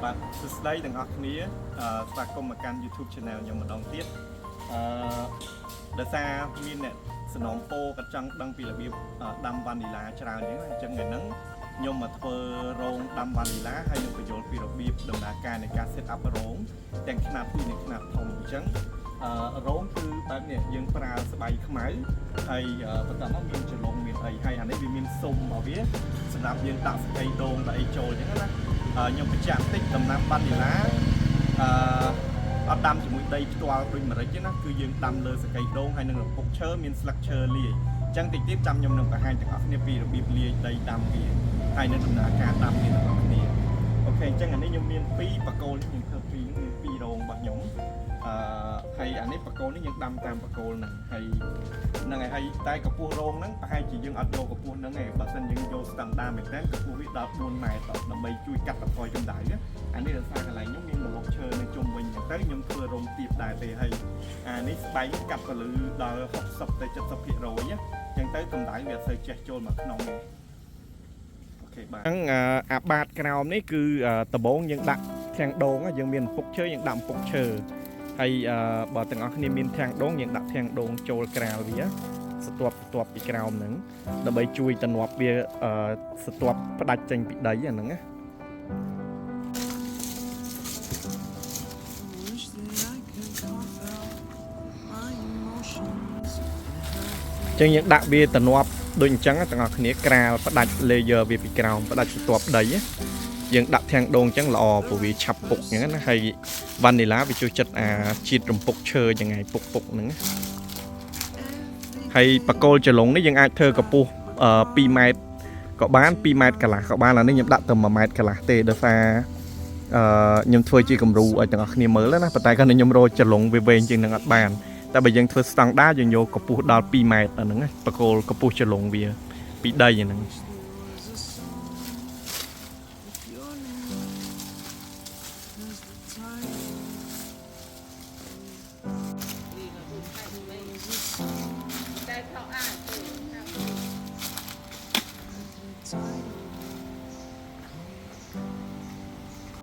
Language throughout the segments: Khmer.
បាទសួស្តីទាំងអស់គ្នាស្វាគមន៍មកកាន់ YouTube Channel ខ្ញុំម្ដងទៀតដោយសារមានអ្នកសំណូមពរក៏ចង់ដឹងពីរបៀបដាំវ៉ានីឡាច្រើនអញ្ចឹងថ្ងៃហ្នឹងខ្ញុំមកធ្វើរោងដាំវ៉ានីឡាហើយខ្ញុំបញ្យល់ពីរបៀបដំណើរការនៃការ set up រោងទាំងខ្នាតទូនិងខ្នាតធំអញ្ចឹងរោងគឺបែបនេះយើងប្រើស្បៃខ្មៅហើយបន្តមកមានចលងមានអីហើយអានេះវាមានស៊ុំរបស់វាសម្រាប់យើងដាក់សកៃដូងដាក់អីចូលអញ្ចឹងណាខ្ញុំបញ្ជាក់បន្តិចដំណាំវ៉ានីឡាអត់ដាំជាមួយដីផ្ទាល់ដូចម្រេចទេណាគឺយើងដាំលើសកៃដូងហើយនឹងរពុកឈើមានស្លឹកឈើលាយអញ្ចឹងតិចទៀតចាំខ្ញុំនឹងបង្ហាញទាំងអស់គ្នាពីរបៀបលាយដីដាំវាហើយនឹងដំណើរការដាំវាទាំងអស់គ្នាអូខេអញ្ចឹងអានេះខ្ញុំមាន2បកគោលនេះខ្ញុំធ្វើ2មាន2រោងរបស់ខ្ញុំហើយអានេះបកគោលនេះយើងដាំតាមបកគោលហ្នឹងហើយហ្នឹងហើយតែកម្ពស់រោងហ្នឹងប្រហែលជាយើងអត់យកកម្ពស់ហ្នឹងទេបើមិនយើងយកស្តង់ដារមែនតើកម្ពស់វាដល់4ម៉ែត្រដើម្បីជួយកាត់បន្ថយកម្ដៅអានេះដោយសារកន្លែងខ្ញុំមានម្លប់ឈើនៅជុំវិញអញ្ចឹងទៅខ្ញុំធ្វើរោងទាបដែរទេហើយអានេះស្បែកកាត់ពលឺដល់60ទៅ70%អញ្ចឹងទៅកម្ដៅវាអត់សូវចេះចូលមកក្នុងទេអូខេបាទអញ្ចឹងអាបាតក្រោមនេះគឺដំបូងយើងដាក់ធាងដូងយើងមានពុកឈើយើងដាក់ពុកឈើហើយបើទាំងអស់គ្នាមានធាងដូងយើងដាក់ធាងដូងចូលក្រាលវាស្ទាប់ពីក្រោមហ្នឹងដើម្បីជួយតំណប់វាស្ទាប់ផ្ដាច់ចេញពីដីអាហ្នឹងណាចឹងយើងដាក់វាតំណប់ដូចអញ្ចឹងទាំងអស់គ្នាក្រាលផ្ដាច់ layer វាពីក្រោមផ្ដាច់ស្ទាប់ដីយើងដាក់ធាងដូងអញ្ចឹងល្អព្រោះវាឆាប់ពុកអញ្ចឹងណាហើយវ៉ានីឡាវាជួយចិត្តជាតិរំពុកឈើយ៉ាងไงពុកហ្នឹងហើយបកគោលចលងនេះយើងអាចធ្វើកម្ពស់2ម៉ែត្រក៏បាន2ម៉ែត្រកន្លះក៏បានឥឡូវនេះខ្ញុំដាក់ទៅ1ម៉ែត្រកន្លះទេដោយសារខ្ញុំធ្វើជាគំរូឲ្យទាំងអស់គ្នាមើលណាប៉ុន្តែគាត់ខ្ញុំរកចលងវាវែងជាងនឹងអត់បានតែបើយើងធ្វើស្តង់ដារយើងយកកម្ពស់ដល់2ម៉ែត្រអាហ្នឹងបកគោលកម្ពស់ចលងវាពីដីហ្នឹង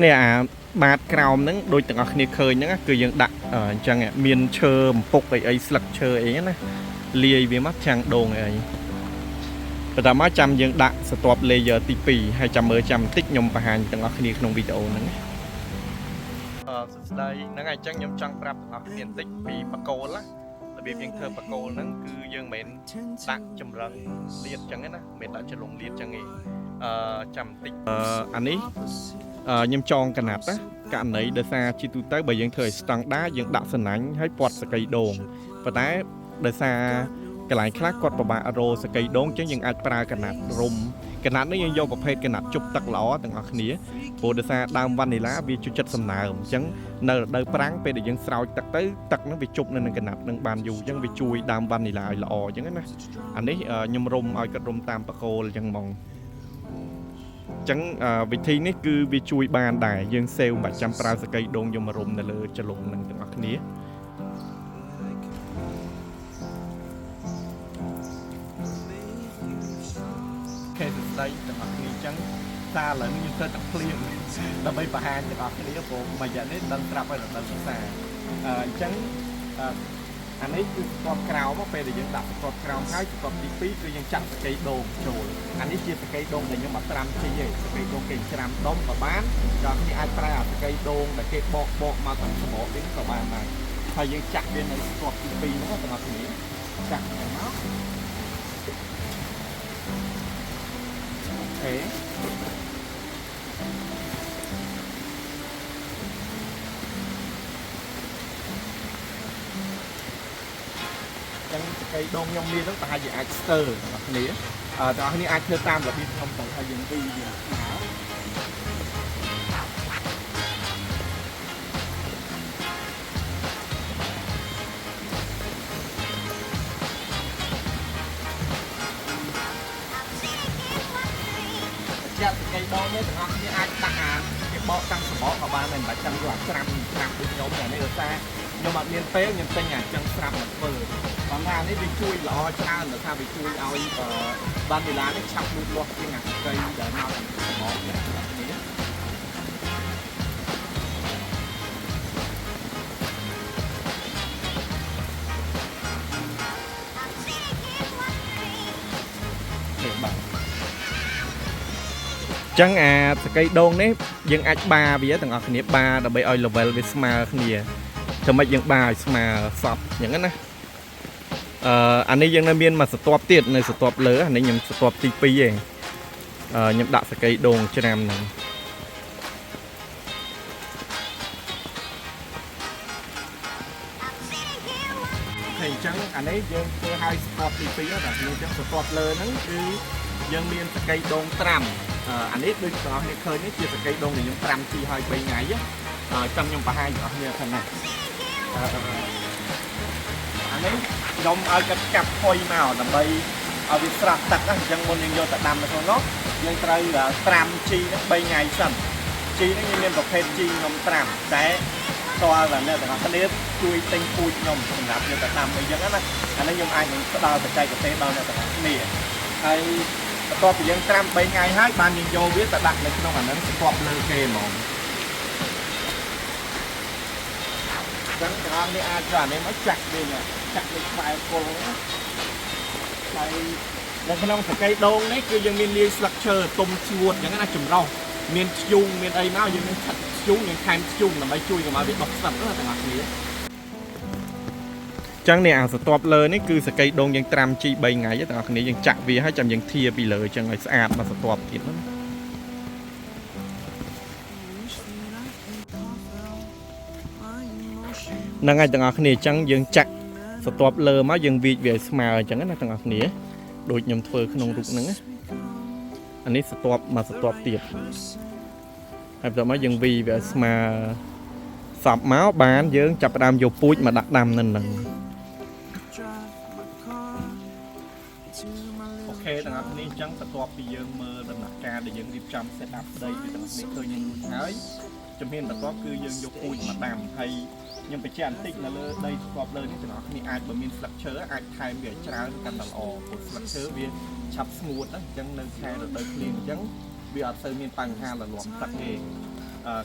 នេះអាបាតក្រោមហ្នឹងដូចទាំងអស់គ្នាឃើញហ្នឹងគឺយើងដាក់អញ្ចឹងមានឈើបំពុកអីស្លឹកឈើអីណាលាយវាមកធាងដូងអីបន្ទាប់មកចាំយើងដាក់ស្ទាប់ layer ទី2ហើយចាំមើលចាំបន្តិចខ្ញុំបង្ហាញទាំងអស់គ្នាក្នុងវីដេអូហ្នឹងសួស្តីហ្នឹងហើយអញ្ចឹងខ្ញុំចង់ប្រាប់ទាំងអស់គ្នាបន្តិចពីបកគោលណារបៀបយើងធ្វើបកគោលហ្នឹងគឺយើងមិនដាក់ចម្រឹងលាតអញ្ចឹងណាមិនដាក់ចលងលាតអញ្ចឹងទេចាំបន្តិចអានេះខ្ញុំចងកណាត់ណាករណីដោយសារជាទូទៅបើយើងធ្វើឲ្យស្តង់ដារយើងដាក់សណាញ់ហើយពាត់សកៃដូងប៉ុន្តែដោយសារកន្លែងខ្លះគាត់ពិបាករោសកៃដូងអញ្ចឹងយើងអាចប្រើកណាត់រុំកណាត់នេះយើងយកប្រភេទកណាត់ជប់ទឹកល្អទាំងអស់គ្នាព្រោះដោយសារដើមវ៉ានីឡាវាជួយចិត្តសំណើមអញ្ចឹងនៅរដូវប្រាំងពេលដែលយើងស្រោចទឹកទៅទឹកហ្នឹងវាជប់នៅនឹងកណាត់នឹងបានយូរអញ្ចឹងវាជួយដើមវ៉ានីឡាឲ្យល្អអញ្ចឹងណាអានេះខ្ញុំរុំឲ្យគាត់រុំតាមបកគោលអញ្ចឹងហ្មងអញ្ចឹងវិធីនេះគឺវាជួយបានដែរយើងសេវមិនបាច់ចាំប្រើសកៃដូងយកមករុំនៅលើចលងនឹងទាំងអស់គ្នាខេស្ដីទាំងអស់គ្នាអញ្ចឹងសារឡើងខ្ញុំធ្វើតែភ្លៀងដើម្បីបង្ហាញទាំងអស់គ្នាព្រោះមួយរយៈនេះដឹងត្រាប់ហើយដឹងសារអញ្ចឹងអានេះគឺស្ទាប់ក្រោមពេលដែលយើងដាក់ស្ទាប់ក្រោមហើយស្ទាប់ទី2គឺយើងចាក់សកៃដូងចូលអានេះជាសកៃដូងដែលខ្ញុំអត់ត្រាំជីទេសកៃដូងគេច្រាំដុំក៏បានដល់គ្នាអាចប្រើអាសកៃដូងដែលគេបកមកតាមសម្បកវិញក៏បានដែរហើយយើងចាក់វានៅស្ទាប់ទី2ហ្នឹងទាំងអស់គ្នាចាក់ទៅមកអូខេចឹងសកៃដូងខ្ញុំមានហ្នឹងប្រហែលជាអាចស្ទើរបងប្អូនទាំងអស់គ្នាអាចធ្វើតាមរបៀបខ្ញុំទៅហើយយើងពីវាចាក់សកៃដូងនេះទាំងអស់គ្នាអាចដាក់គេបកតាំងសម្បកក៏បានដែរមិនបាច់ចាំយកអាច្រាំដូចខ្ញុំតែនេះដោយសារខ្ញុំអត់មានពេលខ្ញុំទិញអាចឹងស្រាប់មកធ្វើបងថានេះវាជួយល្អច្រើនដល់ថាវាជួយឲ្យវ៉ានីឡានេះឆាប់លូតលាស់ជាងអាស្កៃដែលមកពីសម្បកនេះ ចឹងអាសកៃដងនេះយើងអាចបាវាទាំងអស់គ្នាបាដើម្បីឲ្យ level វាស្មើគ្នាចាំមិនយើងបាឲ្យស្មើសពអញ្ចឹងណាអានេះយើងនៅមានមួយស្ទាប់ទៀតនៅស្ទាប់លើអានេះខ្ញុំស្ទាប់ទី2ឯងខ្ញុំដាក់សកៃដងច្រាមហ្នឹងអញ្ចឹងអានេះយើងធ្វើឲ្យស្ទាប់ទី2ហ្នឹងបាទអញ្ចឹងស្ទាប់លើហ្នឹងគឺយើងមានសកៃដងត្រាំអានេះដូចបងប្អូនឃើញនេះជាសកៃដងដែលខ្ញុំត្រាំជីឲ្យ3ថ្ងៃចាំខ្ញុំបង្ហាញបងប្អូនថាណាអានេះខ្ញុំឲ្យកាត់កាប់ផុយមកដើម្បីឲ្យវាស្រស់ទឹកអញ្ចឹងមុនយើងយកទៅដាំនៅក្នុងនោះយើងត្រូវត្រាំជីហ្នឹង3ថ្ងៃសិនជីហ្នឹងយើងមានប្រភេទជីខ្ញុំត្រាំតែតើអ្នកទាំងអស់គ្នាជួយទិញពូជខ្ញុំសម្រាប់យកទៅដាំអីចឹងណាអានេះខ្ញុំអាចនឹងផ្ដល់បច្ចេកទេសដល់អ្នកទាំងអស់គ្នាហើយបន្ទាប់ពីយើងត្រាំ3ថ្ងៃហើយបានយើងយកវាទៅដាក់នៅក្នុងអាហ្នឹងស្ទាប់លើគេហ្មងចឹងទាំងអស់គ្នាអាចយកអានេះមកចាក់វិញចាក់លើក្បែរគល់ហ្នឹងហើយនៅក្នុងសកៃដងនេះគឺយើងមានលាយស្លឹកឈើទុំស្ងួតចឹងណាចម្រោះមានធ្យូងមានអីមកយើងនឹងឆាត់ធ្យូងយើងថែមធ្យូងដើម្បីជួយកុំឲ្យវាដុះស្វិតណាទាំងអស់គ្នាចឹងនេះអាស្ទាប់លើនេះគឺសកៃដងយើងត្រាំជី3ថ្ងៃទាំងអស់គ្នាយើងចាក់វាហើយចាំយើងធាពីលើចឹងឲ្យស្អាតមកស្ទាប់ទៀតហ្នឹងហើយទាំងអស់គ្នាចឹងយើងចាក់ស្ទាប់លើមកយើងវាចវាឲ្យស្មើអញ្ចឹងណាទាំងអស់គ្នាដូចខ្ញុំធ្វើក្នុងរូបហ្នឹងណាអានេះស្ទាប់មកស្ទាប់ទៀតហើយបន្ទាប់មកយើងវីវាស្មើសពមកបានយើងចាប់ផ្ដើមយកពូជមកដាក់ដាំនៅនឹងអូខេទាំងអស់គ្នាអញ្ចឹងបន្ទាប់ពីយើងមើលដំណាក់កាលដែលយើងរៀបចំ set up ដីពីទាំងនេះឃើញយើងរួចហើយជំហានបន្ទាប់គឺយើងយកពូជមកដាំហើយខ្ញុំបញ្ជាក់បន្តិចនៅលើដីស្ទាប់លើនេះទាំងអស់គ្នាអាចបើមានស្លឹកឈើអាចថែមវាច្រើនកាន់តែល្អព្រោះស្លឹកឈើវាឆាប់ស្ងួតអញ្ចឹងនៅខែរដូវភ្លៀងអញ្ចឹងវាអត់ទៅមានបញ្ហាលលាំទឹកទេ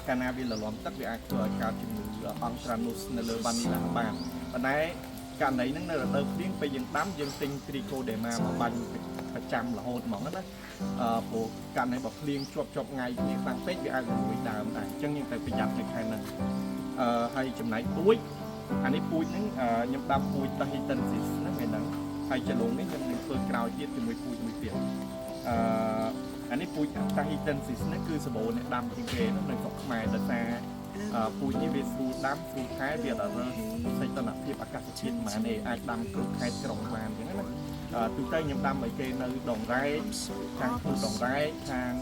កាលណាវាលលាំទឹកវាអាចធ្វើឲ្យកើតជំងឺអង្គ្រានូសនៅលើវ៉ានីឡាបានប៉ុន្តែករណីហ្នឹងនៅរដូវភ្លៀងពេលយើងដាំយើងទិញទ្រីកូដេម៉ាមកបាញ់ប្រចាំរហូតហ្មងណាព្រោះករណីបើភ្លៀងជាប់ថ្ងៃគ្នាខ្លាំងពេកវាអាចរលួយដើមដែរអញ្ចឹងយើងត្រូវប្រយ័ត្ននៅខែហ្នឹងហើយចំណែកពូជអានេះពូជហ្នឹងខ្ញុំដាំពូជ Tahitensis ហ្នឹងមែនហ្នឹងហើយចលងនេះខ្ញុំនឹងធ្វើក្រោយទៀតជាមួយពូជមួយទៀតអានេះពូជ Tahitensis ហ្នឹងគឺសម្បូរអ្នកដាំជាងគេនៅស្រុកខ្មែរដោយសារពូជនេះវាស្រួលដាំស្រួលថែវាដល់សីតុណ្ហភាពអាកាសធាតុប៉ុន្មានទេអាចដាំគ្រប់ខេត្តក្រុងបានអញ្ចឹងណាទូទៅខ្ញុំដាំឲ្យគេនៅដងរែកខាងភូមិដងរែកខាង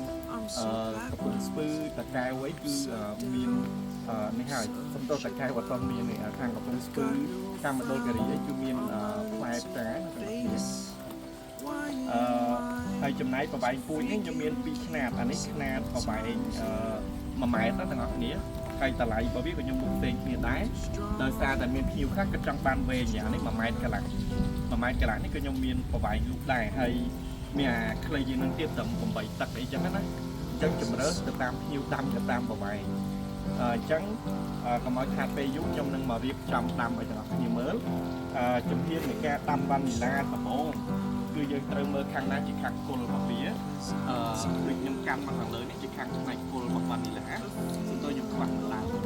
កំពង់ស្ពឺតាកែវអីគឺមាននេះហើយសំដៅតាកែវអត់ទាន់មានខាងកំពង់ស្ពឺខាងមណ្ឌលគិរីអីគឺមានផ្លែផ្កាហើយចំណែកប្រវែងពូជនេះខ្ញុំមាន2ខ្នាតអានេះខ្នាតប្រវែង1ម៉ែត្រទាំងអស់គ្នាហើយតម្លៃរបស់វាក៏ខ្ញុំមុខផ្សេងគ្នាដែរដោយសារតែមានភ្ញៀវខ្លះក៏ចង់បានវែងអានេះ1ម៉ែត្រកន្លះ1ម៉ែត្រកន្លះនេះក៏ខ្ញុំមានប្រវែងលូកដែរហើយមានអាខ្លីជាងនឹងទៀតត្រឹម8ទឹកអីចឹងណាអញ្ចឹងជំរើសទៅតាមភ្ញៀវដាំទៅតាមប្រវែងអញ្ចឹងកុំឲ្យខាតពេលយូរខ្ញុំនឹងមករៀបចំដាំឲ្យទាំងអស់គ្នាមើលជំហាននៃការដាំវ៉ានីឡាដំបូងគឺយើងត្រូវមើលខាងណាជាខាងគល់របស់វាដូចខ្ញុំកាន់មកខាងលើនេះជាខាងផ្នែកគល់របស់វ៉ានីឡាសូមទោសខ្ញុំខ្វះឡើងយូរអ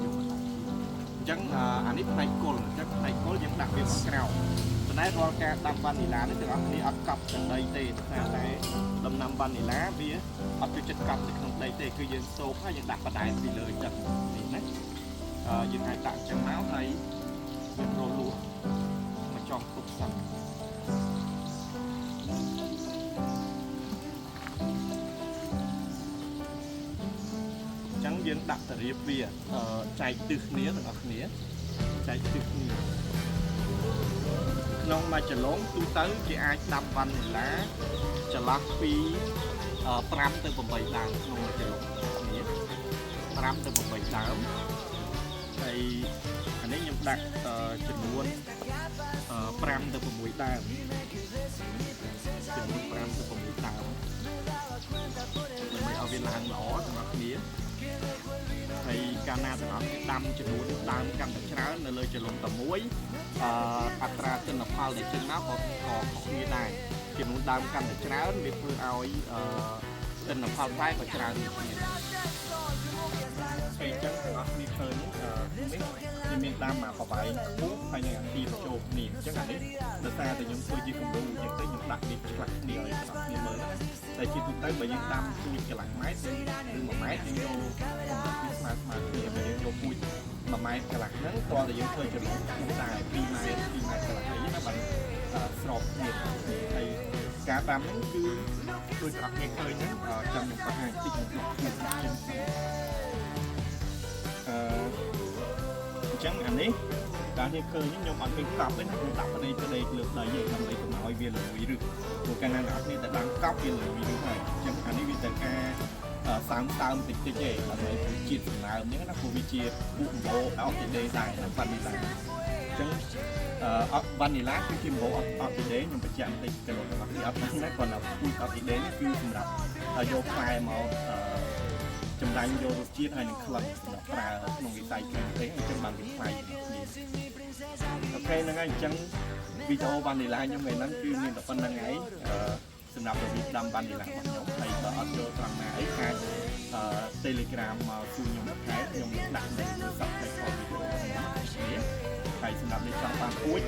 ញ្ចឹងអានេះផ្នែកគល់អញ្ចឹងផ្នែកគល់យើងដាក់វាមកក្រៅប៉ុន្តែរាល់ការដាំវ៉ានីឡានេះទាំងអស់គ្នាអត់កប់ទាំងដីទេដោយសារតែដំណាំវ៉ានីឡាវាអត់ចូលចិត្តកប់នៅក្នុងដីទេគឺយើងសូកហើយយើងដាក់បដែនពីលើចឹងនេះណាយើងអាចដាក់ចឹងមកហើយយើងរលួសមកចង់ទុកសិនចឹងយើងដាក់តរៀបវាចែកទិសគ្នាទាំងអស់គ្នាចែកទិសគ្នាក្នុងមួយចលងទូទៅគេអាចដាំវ៉ានីឡាចន្លោះពី5ទៅ8ដើមក្នុងមួយចលងគ្នា5ទៅ8ដើមហើយអានេះខ្ញុំដាក់ចំនួន5ទៅ6ដើមចំនួន5ទៅ6ដើមដើម្បីឲ្យវាឡើងល្អទាំងអស់គ្នាហើយកាលណាទាំងអស់គ្នាដាំចំនួនដើមកាន់តែច្រើននៅលើចលងតែមួយអត្រាទិន្នផលដែលចេញមកក៏ខុសគ្នាដែរចំនួនដើមកាន់តែច្រើនវាធ្វើឲ្យ ទិន្នផលផ្លែក៏ច្រើនដូចគ្នា ពេលចឹងទាំងអស់គ្នាឃើញនេះវាមានតាមមកប្រវែងខ្ពស់ហើយនឹងអាទីចូលគ្នាអញ្ចឹងអានេះដោយសារតែខ្ញុំធ្វើជាគំរូអញ្ចឹងទៅខ្ញុំដាក់នេះឆ្លាក់គ្នាឲ្យទាំងអស់គ្នាមើលតែជាទូទៅបើយើងដាំពូជកន្លះម៉ែត្រឬ1ម៉ែត្រយើងយកពីស្មើគ្នាបើយើងយកពូជ1ម៉ែត្រកន្លះហ្នឹងតើតែយើងធ្វើចំណុចតែ2ម៉ែត្រកន្លះអីណាបាទស្របគ្នាហើយការដាំហ្នឹងគឺដូចទាំងអស់គ្នាឃើញហ្នឹងចាំខ្ញុំបង្ហាញតិចក្នុងខ្ញុំអញ្ចឹងអានេះការនេះឃើញខ្ញុំអត់មានកប់ទេណាខ្ញុំដាក់ប្តីលើដីយើងដើម្បីកុំឲ្យវាលួយឬព្រោះកាលណាអ្នកគ្នាតែដាំកប់វាលួយឬហើយអញ្ចឹងអានេះវាទៅការសើមតិចទេដើម្បីជាតិសំណើមអញ្ចឹងណាព្រោះវាជាពុកម្បោអត់ទីដេដែរបាត់នេះដែរអញ្ចឹងអត់វ៉ានីឡាគឺជាម្បោអត់ទីដេខ្ញុំបញ្ជាក់បន្តិចទៅលោកអ្នកគ្នាអត់ដឹងណាគាត់ថាពូជអត់ទីដេនេះគឺសម្រាប់យកផ្លែមកចម្រាញ់យករសជាតិហើយនឹងក្លិនសម្រាប់ប្រើក្នុងវិស័យការទេសអញ្ចឹងបានវាខ្លាយគ្នាអូខេហ្នឹងហើយអញ្ចឹងវីដេអូវ៉ានីឡាខ្ញុំថ្ងៃហ្នឹងគឺមានតែប៉ុណ្្នឹងហើយសម្រាប់របៀបដាំវ៉ានីឡារបស់ខ្ញុំហើយបើអត់ចូលត្រង់ណាអីអាចTelegram មកសួរខ្ញុំមួយខែខ្ញុំដាក់នៅលើ Subscribe វីដេអូរបស់ខ្ញុំហើយសម្រាប់អ្នកចង់បានពូជ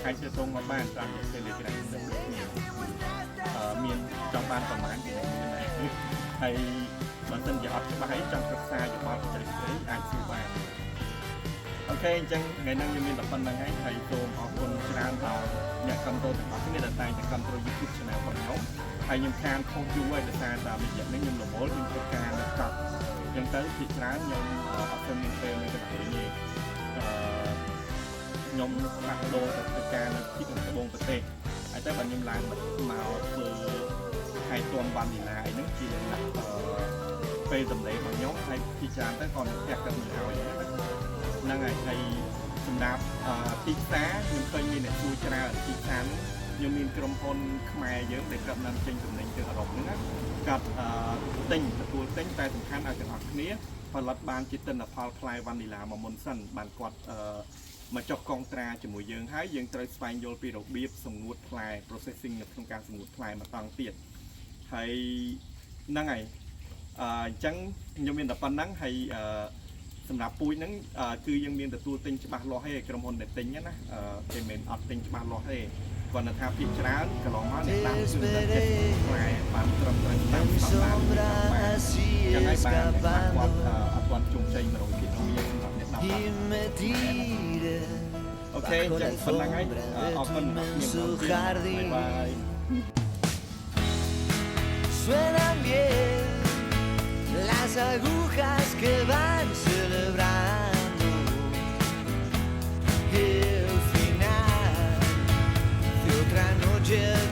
អាចទៅតងមកបានតាម Telegram ដូចគ្នាមានចង់បានប្រមាណគឺមានដែរហើយបើសិនជាអត់ច្បាស់អីចង់ប្រឹក្សាយោបល់បច្ចេកទេសអាចសួរបានអូខេអញ្ចឹងថ្ងៃនេះខ្ញុំមានតែប៉ុណ្្នឹងហើយសូមអរគុណច្រើនដល់អ្នកគ្រប់គ្រងទាំងអស់គ្នាដែលតែងតែគ្រប់គ្រង YouTube Channel របស់ខ្ញុំហើយខ្ញុំខានខុសយូរហើយដោយសារតែរយៈនេះខ្ញុំរវល់ខ្ញុំធ្វើការនៅកប់អញ្ចឹងទៅភាគច្រើនខ្ញុំអត់ទាន់មានពេលនៅកន្លែងនេះខ្ញុំផ្លាស់ប្ដូរទៅធ្វើការនៅទីក្រុងត្បូងប្រទេសហើយតែបើខ្ញុំឡើងមកធ្វើខែទាន់វ៉ានីឡាអីហ្នឹងជាលក្ខណៈពេលតម្លេរបស់ខ្ញុំហើយទីច្រើនទៅក៏ផ្ទះគាត់មិនឲ្យហ្នឹងហើយសម្រាប់ទីផ្សារខ្ញុំឃើញមានអ្នកជួយច្រើនទីផ្សារខ្ញុំមានក្រុមហ៊ុនខ្មែរយើងដែលគាត់នាំចេញទំនិញទៅអឺរ៉ុបហ្នឹងគាត់ទទួលទិញតែសំខាន់ឲ្យទាំងអស់គ្នាផលិតបានជាទិន្នផលផ្លែវ៉ានីឡាមកមុនសិនបានគាត់មកចុះកងត្រាជាមួយយើងហើយយើងត្រូវស្វែងយល់ពីរបៀបសម្ងួតផ្លែ processing នៅក្នុងការសម្ងួតផ្លែមកតង់ទៀតហើយហ្នឹងហើយអញ្ចឹងខ្ញុំមានតែប៉ុណ្្នឹងហើយសម្រាប់ពូជហ្នឹងគឺយើងមានទទួលទិញច្បាស់លាស់ទេក្រុមហ៊ុនដែលទិញណាគេមិនអត់ទិញច្បាស់លាស់ទេគាត់ថាភាគច្រើនកន្លងមកអ្នកតាមគឺតែចិត្តផ្លែបានត្រឹមត្រូវតាមស្តង់ដារបានចឹងហើយបានគាត់អត់ទាន់ជោគជ័យ100%យើងសម្រាប់អ្នកតាមអូខេអញ្ចឹងប៉ុណ្្នឹងហើយអរគុណខ្ញុំបាយ Suenan bien las agujas que van celebrando el final de otra noche.